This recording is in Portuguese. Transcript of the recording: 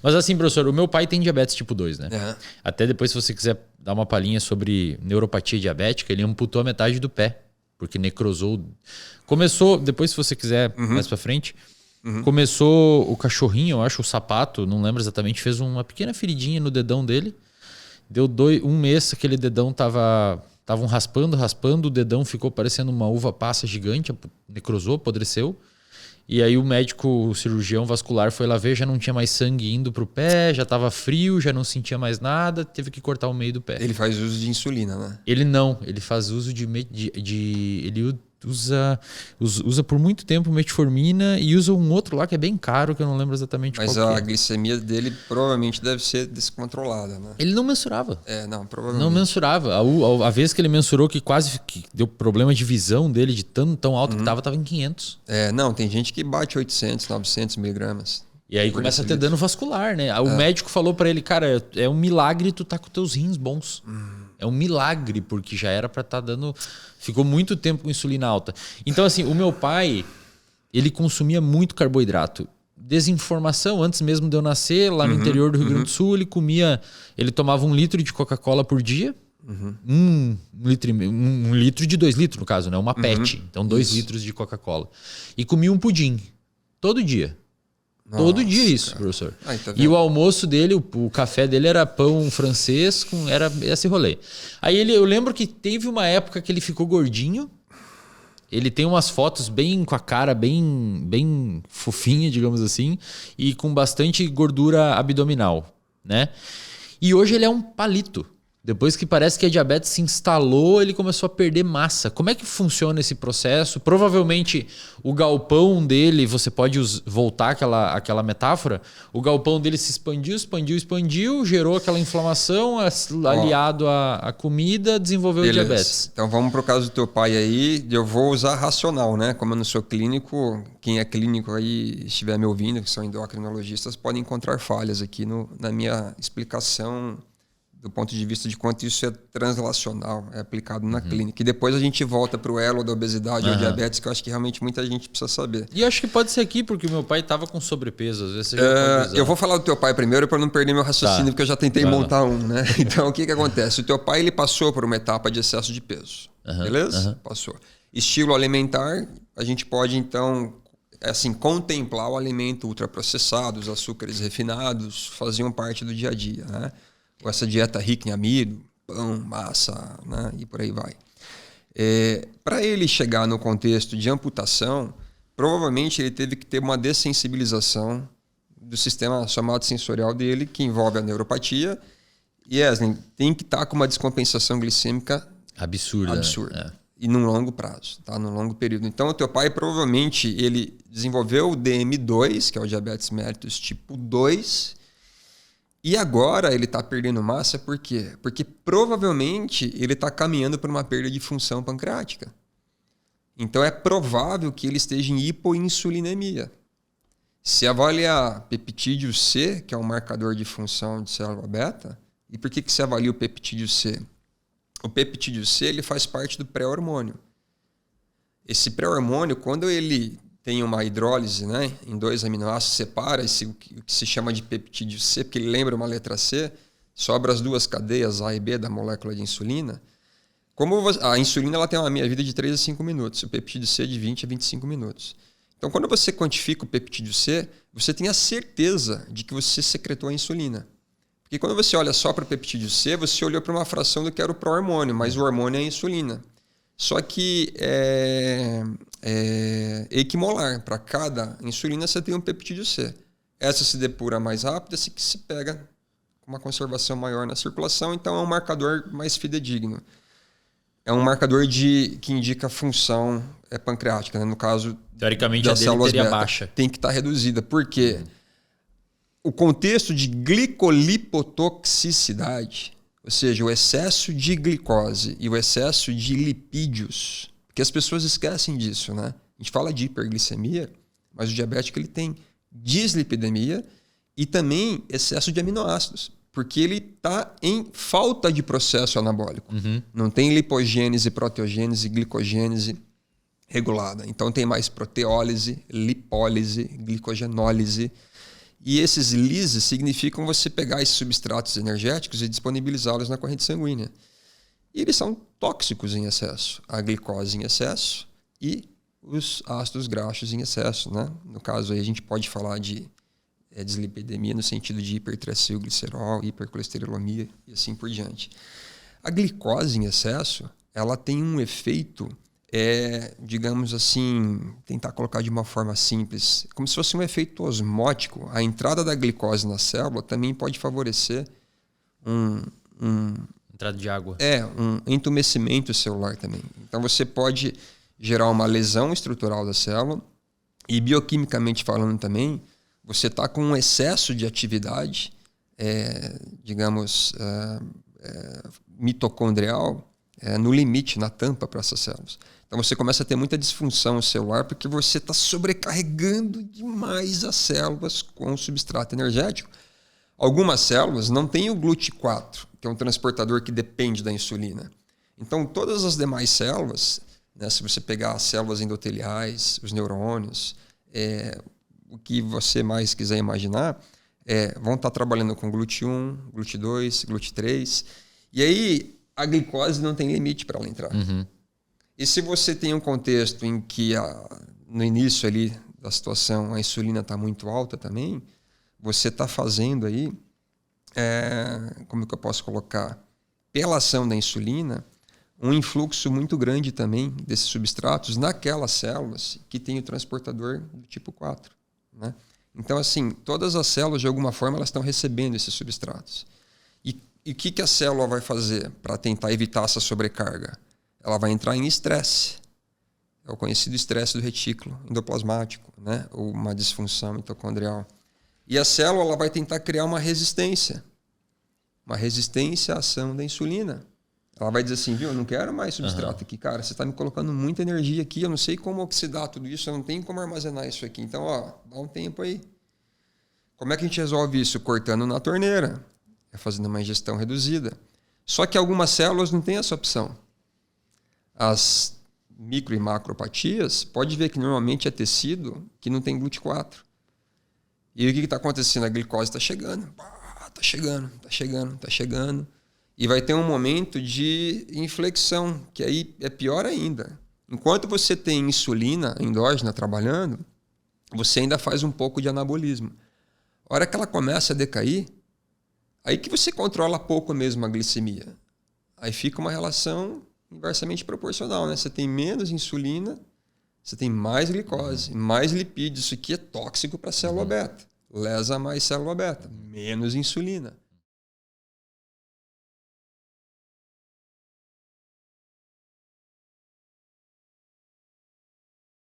Mas assim, professor, o meu pai tem diabetes tipo 2, né? Uhum. Até depois, se você quiser dar uma palhinha sobre neuropatia diabética, ele amputou a metade do pé, porque necrosou. Começou, depois se você quiser, mais pra frente, começou o cachorrinho, eu acho, o sapato, não lembro exatamente, fez uma pequena feridinha no dedão dele. Deu 1 mês, aquele dedão estavam raspando, o dedão ficou parecendo uma uva passa gigante, necrosou, apodreceu. E aí o médico, o cirurgião vascular foi lá ver, já não tinha mais sangue indo pro pé, já estava frio, já não sentia mais nada, teve que cortar o meio do pé. Ele faz uso de insulina, né? Ele faz uso ele usa por muito tempo metformina e usa um outro lá que é bem caro, que eu não lembro exatamente Mas qual que a é. glicemia dele provavelmente deve ser descontrolada, né? Ele não mensurava. Não, provavelmente. Não mensurava. A vez que ele mensurou que quase que deu problema de visão dele, de tão alto que tava em 500. Não, tem gente que bate 800, 900 miligramas. E aí começa a ter dano vascular, né? O médico falou pra ele, cara, é um milagre tu tá com teus rins bons. É um milagre, porque já era pra estar dando... Ficou muito tempo com insulina alta. Então, assim, o meu pai, ele consumia muito carboidrato. Desinformação, antes mesmo de eu nascer, lá no interior do Rio Grande do Sul, ele tomava 1 litro de Coca-Cola por dia. 1 litro de 2 litros, no caso, né? Uma PET. Então, 2 litros de Coca-Cola. E comia um pudim. Todo dia. Todo dia isso, cara. Professor. E o almoço dele, o café dele era pão francês, era esse rolê. Aí eu lembro que teve uma época que ele ficou gordinho. Ele tem umas fotos com a cara bem fofinha, digamos assim, e com bastante gordura abdominal, né? E hoje ele é um palito. Depois que parece que a diabetes se instalou, ele começou a perder massa. Como é que funciona esse processo? Provavelmente o galpão dele, você pode voltar àquela metáfora, o galpão dele se expandiu, gerou aquela inflamação, aliado à comida, desenvolveu diabetes. Então vamos pro caso do teu pai aí, eu vou usar racional, né? Como eu não sou clínico, quem é clínico aí estiver me ouvindo, que são endocrinologistas, podem encontrar falhas aqui na minha explicação do ponto de vista de quanto isso é translacional, é aplicado na clínica. E depois a gente volta para o elo da obesidade ou diabetes, que eu acho que realmente muita gente precisa saber. E acho que pode ser aqui, porque o meu pai estava com sobrepeso. Às vezes você já pode usar. Eu vou falar do teu pai primeiro para não perder meu raciocínio, porque eu já tentei montar um, né? Então, o que acontece? O teu pai ele passou por uma etapa de excesso de peso, beleza? Passou. Estilo alimentar, a gente pode, então, assim, contemplar o alimento ultraprocessado, os açúcares refinados, faziam parte do dia a dia, né? Com essa dieta rica em amido, pão, massa, né? E por aí vai. Para ele chegar no contexto de amputação, provavelmente ele teve que ter uma dessensibilização do sistema somatosensorial dele, que envolve a neuropatia. E tem que estar com uma descompensação glicêmica absurda. E num longo prazo, tá? Num longo período. Então, o teu pai provavelmente ele desenvolveu o DM2, que é o diabetes mellitus tipo 2. E agora ele está perdendo massa por quê? Porque provavelmente ele está caminhando para uma perda de função pancreática. Então é provável que ele esteja em hipoinsulinemia. Se avaliar peptídeo C, que é um marcador de função de célula beta, e por que se avalia o peptídeo C? O peptídeo C ele faz parte do pré-hormônio. Esse pré-hormônio, quando ele tem uma hidrólise, né, em 2 aminoácidos, separa o que se chama de peptídeo C, porque ele lembra uma letra C, sobra as 2 cadeias A e B da molécula de insulina. Como a insulina ela tem uma meia-vida de 3 a 5 minutos, o peptídeo C de 20 a 25 minutos. Então, quando você quantifica o peptídeo C, você tem a certeza de que você secretou a insulina. Porque quando você olha só para o peptídeo C, você olhou para uma fração do que era o pró-hormônio, mas o hormônio é a insulina. Só que é equimolar. Para cada insulina você tem um peptídeo C. Essa se depura mais rápido, essa que se pega com uma conservação maior na circulação, então é um marcador mais fidedigno. É um marcador que indica a função pancreática, né? No caso, teoricamente a dele teria baixa. Tem que estar reduzida. Por quê? O contexto de glicolipotoxicidade, ou seja, o excesso de glicose e o excesso de lipídios, porque as pessoas esquecem disso, né? A gente fala de hiperglicemia, mas o diabético ele tem dislipidemia e também excesso de aminoácidos, porque ele está em falta de processo anabólico. Não tem lipogênese, proteogênese, glicogênese regulada. Então tem mais proteólise, lipólise, glicogenólise. E esses lyses significam você pegar esses substratos energéticos e disponibilizá-los na corrente sanguínea. E eles são tóxicos em excesso. A glicose em excesso e os ácidos graxos em excesso, né? No caso aí a gente pode falar de dislipidemia no sentido de hipertriacilglicerol, hipercolesterolemia e assim por diante. A glicose em excesso, ela tem um efeito, digamos assim, tentar colocar de uma forma simples, como se fosse um efeito osmótico. A entrada da glicose na célula também pode favorecer entrada de água. Um entumecimento celular também. Então você pode gerar uma lesão estrutural da célula e bioquimicamente falando também, você está com um excesso de atividade, mitocondrial no limite, na tampa para essas células. Então você começa a ter muita disfunção celular porque você está sobrecarregando demais as células com o substrato energético. Algumas células não têm o GLUT4, que é um transportador que depende da insulina. Então todas as demais células, né, se você pegar as células endoteliais, os neurônios, o que você mais quiser imaginar, vão estar trabalhando com GLUT1, GLUT2, GLUT3. E aí a glicose não tem limite para ela entrar. Uhum. E se você tem um contexto em que no início ali da situação a insulina está muito alta também, você está fazendo aí, como que eu posso colocar, pela ação da insulina, um influxo muito grande também desses substratos naquelas células que tem o transportador do tipo 4. Né? Então, assim, todas as células, de alguma forma, elas estão recebendo esses substratos. E o que a célula vai fazer para tentar evitar essa sobrecarga? Ela vai entrar em estresse. É o conhecido estresse do retículo endoplasmático, né? Ou uma disfunção mitocondrial. E a célula ela vai tentar criar uma resistência à ação da insulina. Ela vai dizer assim, viu, eu não quero mais substrato aqui, cara, você está me colocando muita energia aqui, eu não sei como oxidar tudo isso, eu não tenho como armazenar isso aqui. Então, dá um tempo aí. Como é que a gente resolve isso? Cortando na torneira, fazendo uma ingestão reduzida. Só que algumas células não têm essa opção. As micro e macropatias, pode ver que normalmente é tecido que não tem GLUT4. E o que está acontecendo? A glicose está chegando. Está chegando. E vai ter um momento de inflexão, que aí é pior ainda. Enquanto você tem insulina endógena trabalhando, você ainda faz um pouco de anabolismo. A hora que ela começa a decair, aí que você controla pouco mesmo a glicemia. Aí fica uma relação inversamente proporcional, né? Você tem menos insulina, você tem mais glicose, mais lipídios. Isso aqui é tóxico para a célula beta. Lesa mais célula beta, menos insulina.